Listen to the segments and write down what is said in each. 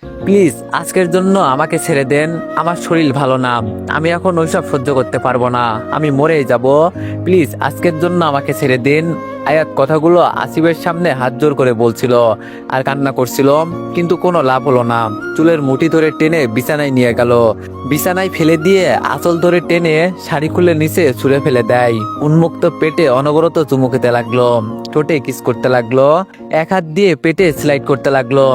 Please আজকের জন্য আমাকে ছেড়ে দেন। আমার শরীর ভালো না, আমি এখন ওইসব সহ্য করতে পারবো না, আমি মরেই যাব। প্লিজ আজকের জন্য আমাকে ছেড়ে দিন। আয়াত কথাগুলো আসিফের সামনে হাত জোর করে বলছিল আর কান্না করছিল, কিন্তু কোনো লাভ হলো না। চুলের মুঠি ধরে টেনে বিছানায় নিয়ে গেল, বিছানায় ফেলে দিয়ে আঁচল ধরে টেনে শাড়ি খুলে নিচে ছুঁড়ে ফেলে দেয়। উন্মুক্ত পেটে অনবরত চুমু খেতে লাগলো, ঠোঁটে কিস করতে লাগলো, এক হাত দিয়ে পেটে স্লাইড করতে লাগলো,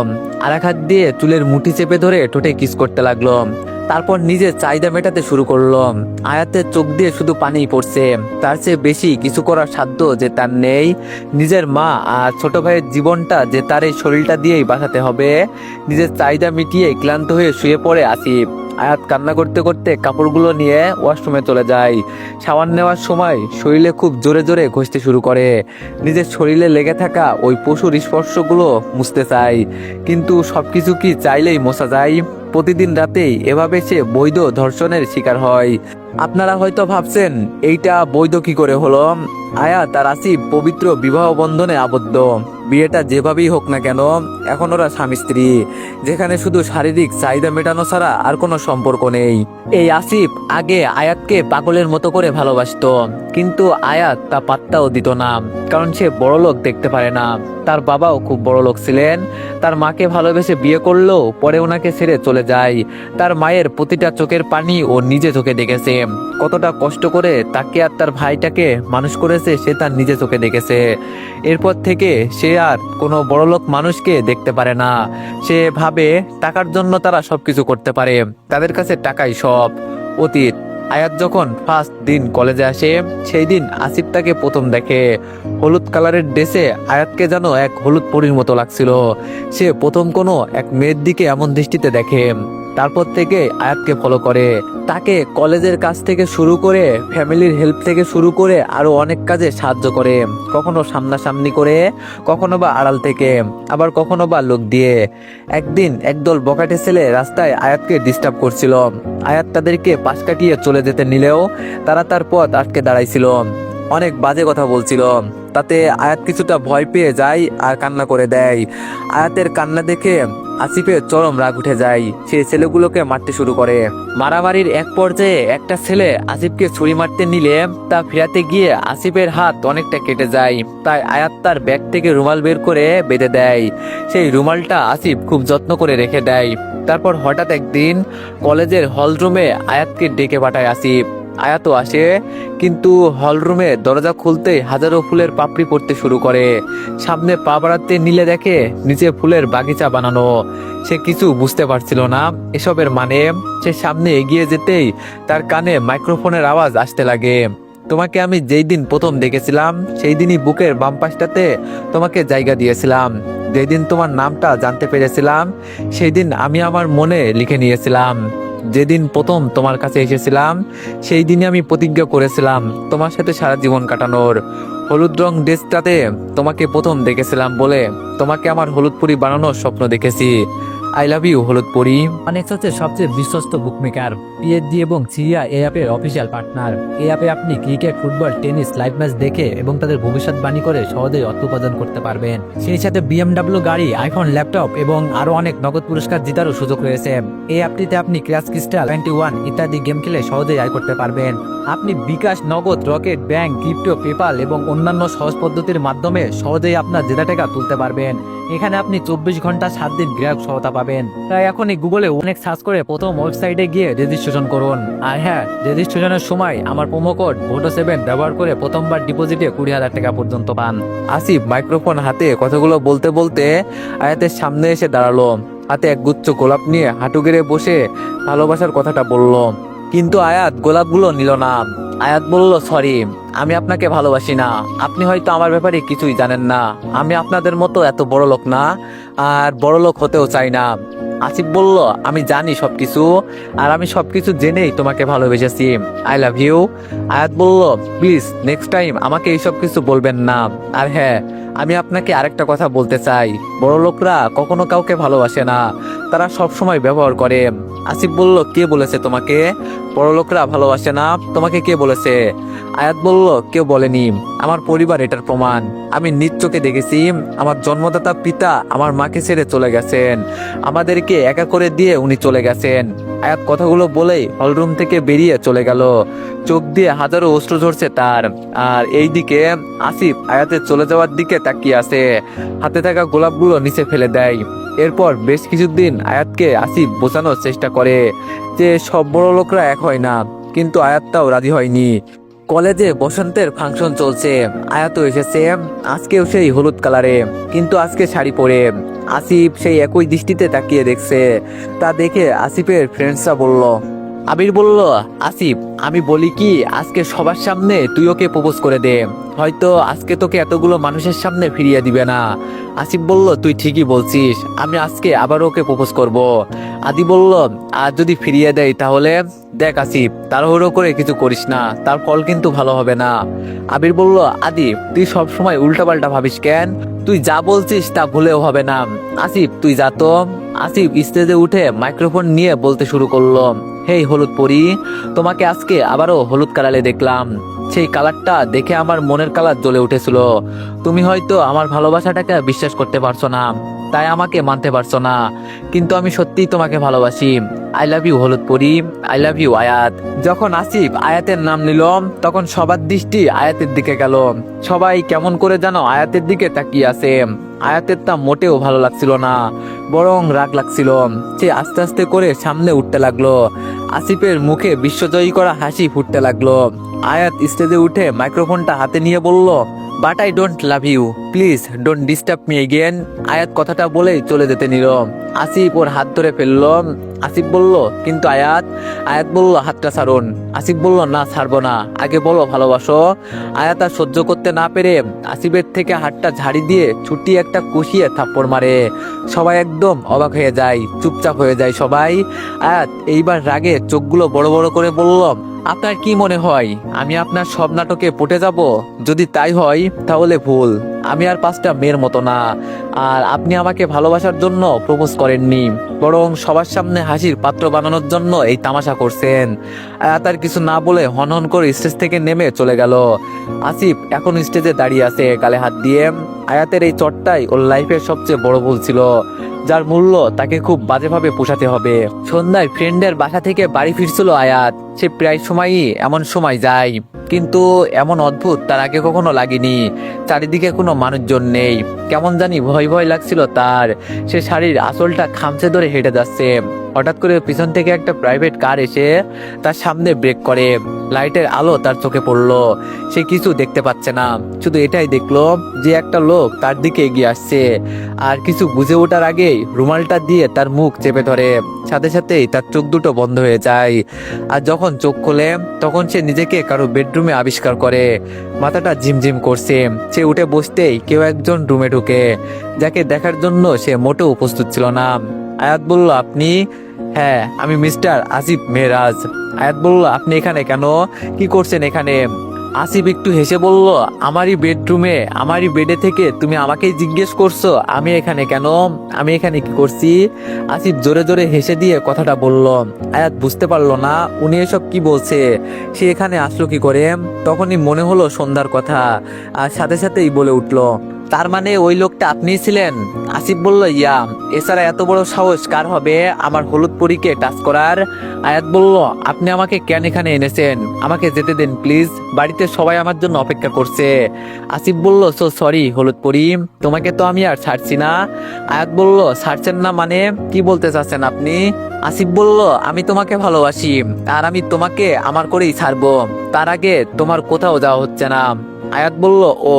আর এক হাত দিয়ে চুলের মুঠি চেপে ধরে ঠোঁটে কিস করতে লাগলো। তারপর নিজের চাহিদা মেটাতে শুরু করলো। আয়াতের চোখ দিয়ে শুধু পানিই পড়ছে, তার চেয়ে বেশি কিছু করার সাধ্য যে তার নেই। নিজের মা আর ছোট ভাইয়ের জীবনটা যে তার এই শরীরটা দিয়েই বাঁচাতে হবে। নিজের চাহিদা মিটিয়ে ক্লান্ত হয়ে শুয়ে পড়ে আসিফ। আয়াত কান্না করতে করতে কাপড়গুলো নিয়ে ওয়াশরুমে চলে যায়। শাওয়ার নেওয়ার সময় শরীরে খুব জোরে জোরে ঘষতে শুরু করে। নিজের শরীরে লেগে থাকা ওই পশুর স্পর্শগুলো মুছতে চায়, কিন্তু সবকিছু কি চাইলেই মোছা যায়? প্রতিদিন রাতেই এভাবে সে বৈধ ধর্ষণের শিকার হয়। আপনারা হয়তো ভাবছেন এইটা বৈধ কি করে হলো। আয়াত আর আসিফ পবিত্র বিবাহ বন্ধনে আবদ্ধ। বিয়েটা যেভাবেই হোক না কেন, এখন ওরা স্বামী স্ত্রী, যেখানে শুধু শারীরিক চাহিদা মেটানো ছাড়া আর কোনো সম্পর্ক নেই। এই আসিফ আগে আয়াতকে পাগলের মতো করে ভালোবাসতো, কিন্তু আয়াত তা পাত্তাও দিত না, কারণ সে বড়লোক দেখতে পারে না। তার বাবাও খুব বড়লোক ছিলেন, তার মাকে ভালোবেসে বিয়ে করলেও পরে ওনাকে ছেড়ে চলে যায়। তার মায়ের প্রতিটা চোখের পানি ও নিজে চোখে দেখেছে। কতটা কষ্ট করে তাকে আর তার ভাইটাকে মানুষ করেছে সে তার নিজে চোখে দেখেছে। এরপর থেকে সে আর কোনো বড়লোক মানুষকে দেখতে পারে না। সে ভাবে টাকার জন্য তারা সবকিছু করতে পারে, তাদের কাছে টাকাই সব। অতীত। আয়াত যখন ফার্স্ট দিন কলেজে আসে, সেই দিন আসিফ তাকে প্রথম দেখে। হলুদ কালারের ড্রেসে আয়াতকে যেন এক হলুদ পরীর মতো লাগছিল। সে প্রথম কোনো এক মেয়ের দিকে এমন দৃষ্টিতে দেখে। তারপর থেকে আয়াতকে ফলো করে। তাকে কলেজের কাজ থেকে শুরু করে, ফ্যামিলির হেল্প থেকে শুরু করে আরো অনেক কাজে সাহায্য করে। কখনো সামনাসামনি করে, কখনো বা আড়াল থেকে, আবার কখনো বা লোক দিয়ে। একদিন একদল বখাটে ছেলে রাস্তায় আয়াতকে ডিস্টার্ব করছিল। আয়াত তাদেরকে পাশ কাটিয়ে চলে যেতে নিলেও তারা তার পথ আটকে দাঁড়াইছিল। অনেক বাজে কথা বলছিল। তাতে আয়াত কিছুটা ভয় পেয়ে যায় আর কান্না করে দেয়। আয়াতের কান্না দেখে আসিফের চরম রাগ উঠে যায়। সে ছেলেগুলোকে মারতে শুরু করে। মারামারির এক পর্যায়ে একটা ছেলে আসিফকে ছুরি মারতে নিলে তা ফেরাতে গিয়ে আসিফের হাত অনেকটা কেটে যায়। তাই আয়াত তার ব্যাগ থেকে রুমাল বের করে বেঁধে দেয়। সেই রুমালটা আসিফ খুব যত্ন করে রেখে দেয়। তারপর হঠাৎ একদিন কলেজের হলরুমে আয়াতকে ডেকে পাঠায় আসিফ। আয়াতও আসে, কিন্তু হলরুমে দরজা খুলতেই হাজারো ফুলের পাপড়ি পড়তে শুরু করে। সামনে পা বাড়াতে নিলে দেখে নিচে ফুলের বাগিচা বানানো। সে কিছু বুঝতে পারছিল না এসবের মানে। সে সামনে এগিয়ে যেতেই তার কানে মাইক্রোফোনের আওয়াজ আসতে লাগে। তোমাকে আমি যেই দিন প্রথম দেখেছিলাম সেই দিনই বুকের বাম পাশটাতে তোমাকে জায়গা দিয়েছিলাম। যেই দিন তোমার নামটা জানতে পেরেছিলাম সেই দিন আমি আমার মনে লিখে নিয়েছিলাম। যেদিন প্রথম তোমার কাছে এসেছিলাম সেই দিনই আমি প্রতিজ্ঞা করেছিলাম তোমার সাথে সারা জীবন কাটানোর। হলুদ রং ড্রেসটাতে তোমাকে প্রথম দেখেছিলাম বলে তোমাকে আমার হলুদ পরি বানানোর স্বপ্ন দেখেছি। আই লাভ ইউ হলুদ পরি। অনেক্স হচ্ছে সবচেয়ে বিশ্বস্ত বুকমেকার, পিএসজি এবং সিরিয়া এই অ্যাপের অফিসিয়াল পার্টনার। এই অ্যাপে আপনি cricket, football, tennis live match দেখে এবং তাদের ভবিষ্যৎবাণী করে সহজেই অর্থ উপার্জন করতে পারবেন। সেই সাথে বিএমডব্লিউ গাড়ি, আইফোন, ল্যাপটপ এবং আরো অনেক নগদ পুরস্কার জেতারও সুযোগ রয়েছে। এই অ্যাপটিতে আপনি ক্র্যাশ ক্রিস্টাল 21 ইত্যাদি গেম খেলে সহজেই আয় করতে পারবেন। আপনি বিকাশ, নগদ, রকেট, ব্যাংক, ক্রিপ্টো, পেপাল এবং অন্যান্য সহজ পদ্ধতির মাধ্যমে সহজেই আপনার জেতা টাকা তুলতে পারবেন। এখানে আপনি 24 ঘন্টা 7 দিন গ্রাহক সহায়তা পাবেন। তাই এখনই গুগলে অনেক সার্চ করে প্রথম ওয়েবসাইটে গিয়ে রেজিস্ট্রেশন করুন। আর হ্যাঁ, রেজিস্ট্রেশনের সময় আমার প্রোমো কোড VOTO7 ব্যবহার করে প্রথমবার ডিপোজিটে 20,000 টাকা পর্যন্ত পান। আসিফ মাইক্রোফোন হাতে কথাগুলো বলতে বলতে আয়াতের সামনে এসে দাঁড়ালো। হাতে এক গুচ্ছ গোলাপ নিয়ে হাঁটু গেড়ে বসে ভালোবাসার কথাটা বলল, কিন্তু আয়াত গোলাপগুলো নিল না। আয়াত বলল, সরি, আমি আপনাকে ভালোবাসি না। আপনি হয়তো আমার ব্যাপারে কিছুই জানেন না। আমি আপনাদের মতো এত বড় লোক না, আর বড় লোক হতেও চাই না। আসিফ বলল, আমি জানি সবকিছু, আর আমি সবকিছু জেনেই তোমাকে ভালোবেসেছি। I love you. আয়াত বলল, প্লিজ নেক্সট টাইম আমাকে এইসব কিছু বলবেন না। আর হ্যাঁ, আমি আপনাকে আরেকটা কথা বলতে চাই, বড় লোকরা কখনো কাউকে ভালোবাসে না, তারা সব সময় ব্যবহার করে। আসিফ বলল, কে বলেছে তোমাকে বড় লোকরা ভালোবাসে না? তোমাকে কে বলেছে? আয়াত বলল, কেউ বলেনি, আমার পরিবার এটার প্রমাণ। আমি নিজ চোখে দেখেছি, আমার জন্মদাতা পিতা আমার মাকে ছেড়ে চলে গেছেন, আমাদেরকে একা করে দিয়ে উনি চলে গেছেন। আয়াত কথাগুলো বলেই হলরুম থেকে বেরিয়ে চলে গেল। চোখ দিয়ে হাজারো অশ্রু ঝরছে তার। আর এইদিকে আসিফ আয়াতের চলে যাওয়ার দিকে তাকিয়ে আছে, হাতে থাকা গোলাপগুলো নিচে ফেলে দেয়। এরপর বেশ কিছুদিন আয়াতকে আসিফ বোঝানোর চেষ্টা করে যে সব বড় লোকরা এক হয় না, কিন্তু আয়াতটাও রাজি হয়নি। কলেজে বসন্তের ফাংশন চলছে, আয়াতও এসেছে, আজকেও সেই হলুদ কালারে, কিন্তু আজকে শাড়ি পরে। আসিফ সেই একই দৃষ্টিতে তাকিয়ে দেখছে। তা দেখে আসিফের ফ্রেন্ডসরা বলল, আবির বলল, আসিফ আমি বলি কি, আজকে সবার সামনে তুই ওকে প্রপোজ করে দে, হয়তো আজকে তোকে এতগুলো মানুষের সামনে ফিরিয়ে দিবে না। আসিফ বলল, তুই ঠিকই বলছিস, আমি আজকে আবার ওকে প্রপোজ করব। আদি বলল, আর যদি ফিরিয়ে দেয় তাহলে? দেখ আসিফ, তাড়াহুড়ো করে কিছু করিস না, তার ফল কিন্তু ভালো হবে না। আবির বলল, আদি তুই সব সময় উল্টাপাল্টা ভাবিস কেন? তুই যা বলছিস তা ভুলেও হবে না। আসিফ তুই যা তো। আসিফ স্টেজে উঠে মাইক্রোফোন নিয়ে বলতে শুরু করলো, হেই হলুদ পরি, তোমাকে আজকে আবারও হলুদ কালারে দেখলাম। সেই কালারটা দেখে আমার মনের কালার জ্বলে উঠেছিল। তুমি হয়তো আমার ভালোবাসাটাকে বিশ্বাস করতে পারছো না, তাই আমাকে মানতে পারছো না, কিন্তু আমি সত্যিই তোমাকে ভালোবাসি। আই লাভ ইউ হলুদ পরি, আই লাভ ইউ আয়াত। যখন আসিফ আয়াতের নাম নিল, তখন সবার দৃষ্টি আয়াতের দিকে গেল। সবাই কেমন করে যেন আয়াতের দিকে তাকিয়ে আছে। আয়াতের তা মোটেও ভালো লাগছিল না, বরং রাগ লাগছিল। সে আস্তে আস্তে করে সামনে উঠতে লাগলো। আসিফের মুখে বিশ্বজয়ী করা হাসি ফুটতে লাগলো। আয়াত স্টেজে উঠে মাইক্রোফোনটা হাতে নিয়ে বলল, but I don't love you, please don't disturb me again. Ayat কথাটা বলেই চলে যেতে নিল। আসিফ ওর হাত ধরে ফেলল। আসিফ বলল, কিন্তু আয়াত। আয়াত বলল, হাতটা ছাড়ুন। আসিফ বলল, না ছাড়বো না, আগে বলো ভালোবাসো। আয়াত আর সহ্য করতে না পেরে আসিফের থেকে হাতটা ঝাড়ি দিয়ে ছুটি একটা কষিয়ে থাপ্পড় মারে। সবাই একদম অবাক হয়ে যায়, চুপচাপ হয়ে যায় সবাই। আয়াত এইবার রাগে চোখগুলো বড় বড় করে বলল, আপনার কি মনে হয় আমি আপনার সব নাটকে পটে যাব? যদি তাই হয় তাহলে ভুল, আমি আর 5টা মেয়ের মতো না। আর আপনি আমাকে ভালোবাসার জন্য প্রপোজ করেননি, বরং সবার সামনে হাসির পাত্র বানানোর জন্য এই তামাশা করছেন। আয়াত আর কিছু না বলে হনহন করে স্টেজ থেকে নেমে চলে গেল। আসিফ এখন স্টেজে দাঁড়িয়ে আছে গালে হাত দিয়ে। আয়াতের এই চটটাই ওর লাইফের সবচেয়ে বড় ভুল ছিল, যার মূল্য তাকে খুব বাজেভাবে পোষাতে হবে। সন্ধ্যায় ফ্রেন্ডের বাসা থেকে বাড়ি ফিরছিল আয়াত। সে প্রায় সময়ই এমন সময় যায়, কিন্তু এমন অদ্ভুত তার আগে কখনো লাগেনি। চারিদিকে কোনো মানুষজন নেই, কেমন জানি ভয় ভয় লাগছিল তার। সে শাড়ির আঁচলটা খামচে ধরে হেঁটে যাচ্ছে। হঠাৎ করে পিছন থেকে একটা প্রাইভেট কার এসে তার সামনে ব্রেক করে। লাইটের আলো তার চোখে পড়লো। সে কিছু দেখতে পাচ্ছে না, শুধু এটাই দেখলো যে একটা লোক তার দিকে এগিয়ে আসছে। আর কিছু বুঝে ওঠার আগেই রুমালটা দিয়ে তার মুখ চেপে ধরে। সাথে সাথেই তার চোখ দুটো বন্ধ হয়ে যায়। আর যখন চোখ খোলে, তখন সে নিজেকে কারো বেডরুমে আবিষ্কার করে। মাথাটা ঝিমঝিম করছে। সে উঠে বসতেই কেউ একজন রুমে ঢুকে, যাকে দেখার জন্য সে মোটেও প্রস্তুত ছিল না। আয়াত বলল, আপনি? হ্যাঁ, আমি মিস্টার আসিফ মেহরাজ। আয়াত বলল, আপনি এখানে কেন? কি করছেন এখানে? আসিফ একটু হেসে বলল, আমারই বেডরুমে, আমারই বেডে থেকে তুমি আমাকেই জিজ্ঞেস করছো আমি এখানে কেন, আমি এখানে কি করছি? আসিফ জোরে জোরে হেসে দিয়ে কথাটা বলল। আয়াত বুঝতে পারলো না উনি এসব কি বলছে, সে এখানে আসলো কি করে। তখনই মনে হলো সন্ধ্যার কথা, আর সাথে সাথেই বলে উঠলো, তার মানে ওই লোকটা আপনিই ছিলেন? আসিফ বলল, ইয়া। এছাড়া এত বড় সাহস কার হবে আমার হলুদ পরীকে টাচ করার? আয়াত বলল, আপনি আমাকে কেন এখানে এনেছেন? আমাকে যেতে দেন প্লিজ, বাড়িতে সবাই আমার জন্য অপেক্ষা করছে। আসিফ বলল, সো সরি হলুদ পরি, তোমাকে তো আমি আর ছাড়ছি না। আয়াত বলল, ছাড়ছেন না মানে কি বলতে চাচ্ছেন আপনি? আসিফ বলল, আমি তোমাকে ভালোবাসি, আর আমি তোমাকে আমার করেই ছাড়বো। তার আগে তোমার কোথাও যাওয়া হচ্ছে না। আয়াত বলল, ও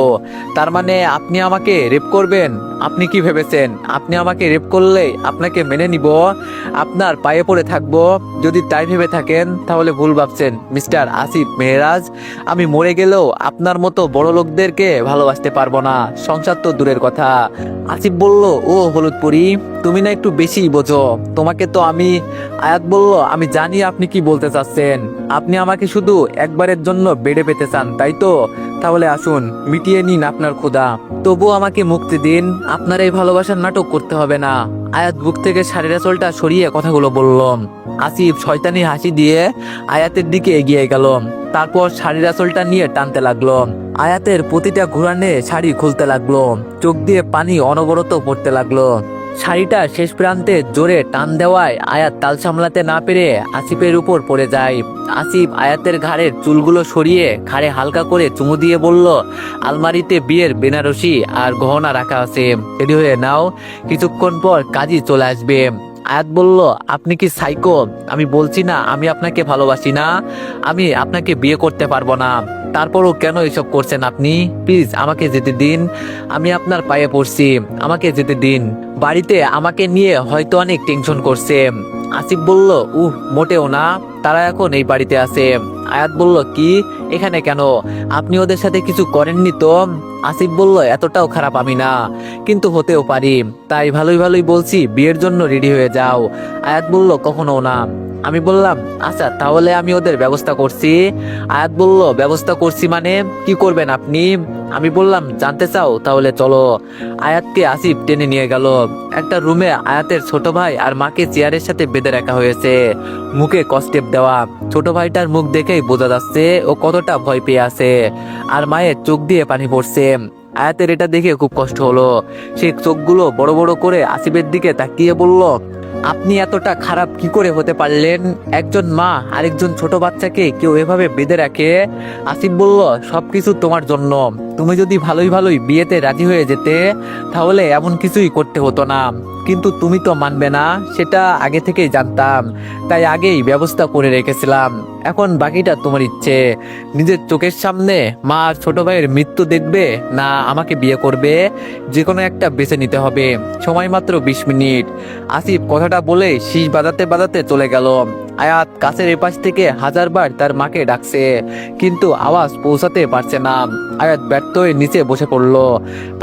তার মানে আপনি আমাকে রেপ করবেন? আপনি কি ভেবেছেন আপনি আমাকে রেপ করলে আপনাকে মেনে নিব, আপনার পায়ে পড়ে থাকবো? যদি তাই ভেবে থাকেন তাহলে ভুল ভাবছেন মিস্টার আসিফ মেহরাজ। আমি মরে গেলেও আপনার মতো বড় লোকদেরকে ভালোবাসতে পারবো না, সংসার তো দূরের কথা। আসিফ বলল, ও হলুদ পরি, তুমি না একটু বেশি বোঝো, তোমাকে তো আমি। আয়াত বলল, আমি জানি আপনি কি বলতে চাচ্ছেন, আপনি আমাকে শুধু একবারের জন্য বেডে পেতে চান তাই তো? তাহলে আসুন মিটিয়ে নিন আপনার ক্ষুধা। তবু আমাকে মুক্তি দিন, আপনার এই ভালোবাসার নাটক করতে হবে না। আয়াত বুক থেকে শাড়ির আঁচলটা সরিয়ে কথাগুলো বলল। আসিফ শয়তানি হাসি দিয়ে আয়াতের দিকে এগিয়ে গেল, তারপর শাড়ির আঁচলটা নিয়ে টানতে লাগলো। আয়াতের প্রতিটা ঘুরানে শাড়ি খুলতে লাগলো, চোখ দিয়ে পানি অনবরত পড়তে লাগলো। শাড়িটা শেষ প্রান্তে জোরে টান দেওয়ায় আয়াত তাল সামলাতে না পেরে আসিফের উপর পড়ে যায়। আসিফ আয়াতের ঘাড়ের চুলগুলো সরিয়ে ঘাড়ে হালকা করে চুমু দিয়ে বলল, আলমারিতে বিয়ের বেনারসি আর গহনা রাখা আছে, রেডি হয়ে নাও, কিছুক্ষণ পর কাজী চলে আসবে। আয়াত বলল, আপনি কি সাইকো? আমি বলছি না আমি আপনাকে ভালোবাসি না, আমি আপনাকে বিয়ে করতে পারবো না। তারপরও কেন এসব করছেন আপনি? প্লিজ আমাকে যেতে দিন, আমি আপনার পায়ে পড়ছি, আমাকে যেতে দিন। বাড়িতে আমাকে নিয়ে হয়তো অনেক টেনশন করছে। আসিফ বলল, মোটেও না, তারা এখন এই বাড়িতে আছে। আয়াত বলল, কি, এখানে কেন? আপনি ওদের সাথে কিছু করেননি তো? আসিফ বলল, এতটাও খারাপ আমি না, কিন্তু হতেও পারি, তাই ভালোই ভালোই বলছি বিয়ের জন্য রেডি হয়ে যাও। আয়াত বলল, কখনো না। আমি বললাম, আচ্ছা তাহলে আমি ওদের ব্যবস্থা করছি। আয়াত বলল, ব্যবস্থা করছি মানে কি করবেন আপনি? আমি বললাম, জানতে চাও? তাহলে চলো। আয়াতকে আসিফ টেনে নিয়ে গেল একটা রুমে। আয়াতের ছোট ভাই আর মাকে চেয়ারের সাথে বেঁধে রাখা হয়েছে, মুখে কস্টেপ দেওয়া। ছোট ভাইটার মুখ দেখেই বোঝা যাচ্ছে ও কতটা ভয় পেয়ে আছে, আর মায়ের চোখ দিয়ে পানি পড়ছে। আয়াতের এটা দেখে খুব কষ্ট হলো। সে চোখগুলো বড় বড় করে আসিফের দিকে তাকিয়ে বলল, আপনি এতটা খারাপ কি করে হতে পারলেন? একজন মা আরেকজন ছোট বাচ্চাকে কেউ এভাবে বেঁধে রাখে? আসিফ বলল, সবকিছু তোমার জন্য। তুমি যদি ভালোই ভালোই বিয়েতে রাজি হয়ে যেতে, তাহলে এমন কিছুই করতে হতো না, কিন্তু তুমি তো মানবে না, সেটা আগে থেকেই জানতাম, তাই আগেই ব্যবস্থা করে রেখেছিলাম। এখন বাকিটা তোমার ইচ্ছে। নিজের চোখের সামনে মা আর ছোট ভাইয়ের মৃত্যু দেখবে না আমাকে বিয়ে করবে, যে কোনো একটা বেছে নিতে হবে। সময় মাত্র 20 মিনিট। আসিফ কথাটা বলে শীষ বাজাতে বাজাতে চলে গেল। আয়াত কাছের এপাশ থেকে হাজারবার তার মাকে ডাকছে, কিন্তু আওয়াজ পৌঁছাতে পারছে না। আয়াত ব্যর্থ হয়ে নিচে বসে পড়ল।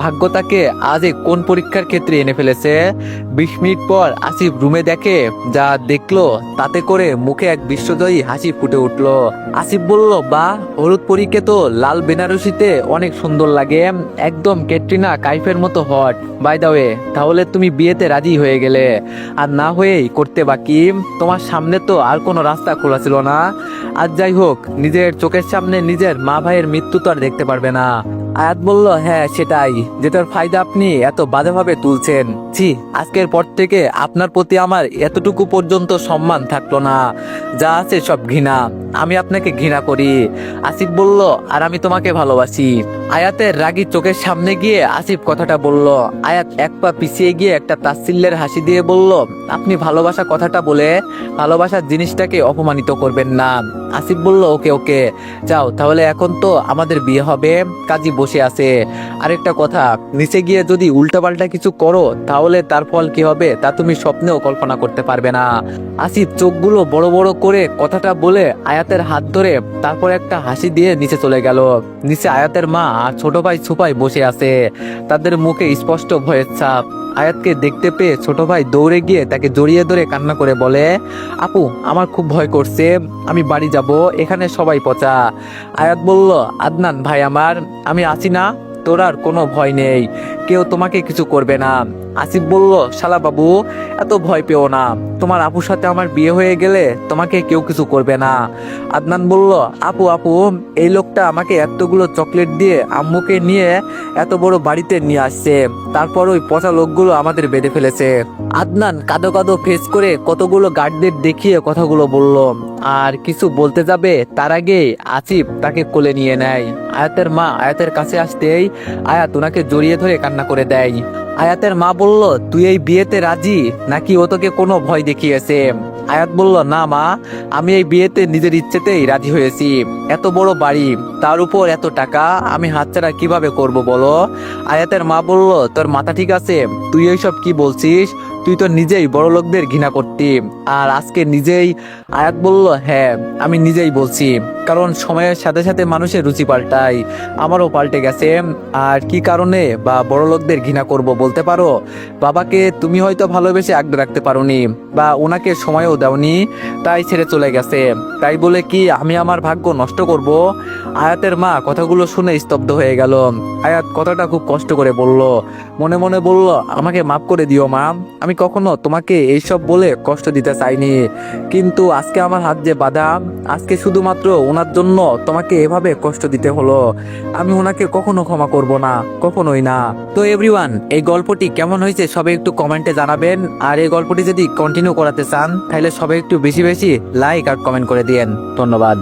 ভাগ্য তাকে আজ কোন পরীক্ষার ক্ষেত্রে এনে ফেলেছে। 20 মিনিট পর আসিফ রুমে দেখে যা দেখলো, তাতে করে মুখে এক বিশ্বজয়ী হাসি ফুটে উঠল। আসিফ বলল, বা, হলুদ পরীকে তো লাল বেনারসিতে অনেক সুন্দর লাগে, একদম ক্যাটরিনা কাইফের মতো হট। বাই দা ওয়ে, তাহলে তুমি বিয়েতে রাজি হয়ে গেলে, আর না হয়েই করতে বাকি? তোমার সামনে তো আর কোনো রাস্তা খোলা ছিল না। আর যাই হোক, নিজের চোখের সামনে নিজের মা ভাইয়ের মৃত্যু তো আর দেখতে পারবে না। আয়াত বলল, হ্যাঁ সেটাই, যেটার ফায়দা আপনি এত বাজেভাবে তুলছেন। ছি, আজকের পর থেকে আপনার প্রতি আমার এতটুকু পর্যন্ত সম্মান থাকলো না, যা আছে সব ঘৃণা। আমি আপনাকে ঘৃণা করি। আসিফ বলল, আর আমি তোমাকে ভালোবাসি। আয়াতের রাগী চোখের সামনে গিয়ে আসিফ কথাটা বলল। আয়াত এক পা পিছিয়ে গিয়ে একটা তাচ্ছিল্যের হাসি দিয়ে বলল, আপনি ভালোবাসা কথাটা বলে ভালোবাসার জিনিসটাকে অপমানিত করবেন না। আসিফ বলল, ওকে ওকে, যাও তাহলে, এখন তো আমাদের বিয়ে হবে, কাজী বসে আছে। আরেকটা কথা, নিচে গিয়ে যদি উল্টাপাল্টা কিছু করো, তাহলে তার ফল কি হবে তা তুমি স্বপ্নেও কল্পনা করতে পারবে না। আসিফ চোখগুলো বড় বড় করে কথাটা বলে আয়াতের হাত ধরে তারপর একটা হাসি দিয়ে নিচে চলে গেল। নিচে আয়াতের মা আর ছোট ভাই সুপাই বসে আছে, তাদের মুখে স্পষ্ট ভয়ের ছাপ। আয়াতকে দেখতে পেয়ে ছোট ভাই দৌড়ে গিয়ে তাকে জড়িয়ে ধরে কান্না করে বলে, আপু আমার খুব ভয় করছে, আমি বাড়ি যাব, এখানে সবাই পচা। আয়াত বলল, আদনান ভাই আমার, আমি আছি না, তোর আর কোনো ভয় নেই, কেউ তোমাকে কিছু করবে না। আসিফ বলল, শালা বাবু এত ভয় পেও না, তোমার আপুর সাথে আমার বিয়ে হয়ে গেলে তোমাকে কেউ কিছু করবে না। আদনান বলল, আপু আপু, এই লোকটা আমাকে এতগুলো চকলেট দিয়ে আম্মুকে নিয়ে এত বড় বাড়িতে নিয়ে আসছে, তারপর ওই পচা লোকগুলো আমাদের বেঁধে ফেলেছে। আদনান কাদো কাদো ফেস করে কতগুলো গার্ডদের দেখিয়ে কথাগুলো বলল, আর কিছু বলতে যাবে তার আগেই আসিফ তাকে কোলে নিয়ে নেয়। আয়াতের মা আয়াতের কাছে আসতেই আয়াত ওনাকে জড়িয়ে ধরে কান্না করে দেয়। আয়াতের মা বলল, তুই এই বিয়েতে রাজি নাকি ও তোকে কোনো ভয় দেখিয়েছে? আয়াত বলল, না মা, আমি এই বিয়েতে নিজের ইচ্ছেতেই রাজি হয়েছি। এত বড় বাড়ি, তার উপর এত টাকা, আমি হাতছাড়া কিভাবে করব বলো? আয়াতের মা বলল, তোর মাথা ঠিক আছে? তুই এইসব কি বলছিস? তুই তো নিজেই বড় লোকদের ঘৃণা করতি, আর আজকে নিজেই আয়াত বলল হ্যাঁ আমি নিজেই বলছি, কারণ সময়ের সাথে সাথে মানুষের রুচি পাল্টায়, আমারও পাল্টে গেছে। আর কি কারণে বা বড় লোকদের ঘৃণা করব বলতে পারো? বাবাকে তুমি হয়তো ভালোবেসে আগলে রাখতে পারোনি, বা ওনাকে সময়ও দাওনি, তাই ছেড়ে চলে গেছে। তাই বলে কি আমি আমার ভাগ্য নষ্ট করব? আয়াতের মা কথাগুলো শুনে স্তব্ধ হয়ে গেল। আয়াত কথাটা খুব কষ্ট করে বলল, মনে মনে বলল, আমাকে মাফ করে দিও মা, আমি কখনো তোমাকে এইসব বলে কষ্ট দিতে চাইনি, কিন্তু আজকে আমার হাত যে বাঁধা, আজকে শুধুমাত্র ওনার জন্য তোমাকে এভাবে কষ্ট দিতে হলো, আমি ওনাকে কখনো ক্ষমা করব না, কখনোই না। তো এভরিওয়ান, এই গল্পটি কেমন হয়েছে সবাই একটু কমেন্টে জানাবেন, আর এই গল্পটি যদি কন্টিনিউ করাতে চান তাহলে সবাই একটু বেশি বেশি লাইক আর কমেন্ট করে দিয়েন। ধন্যবাদ।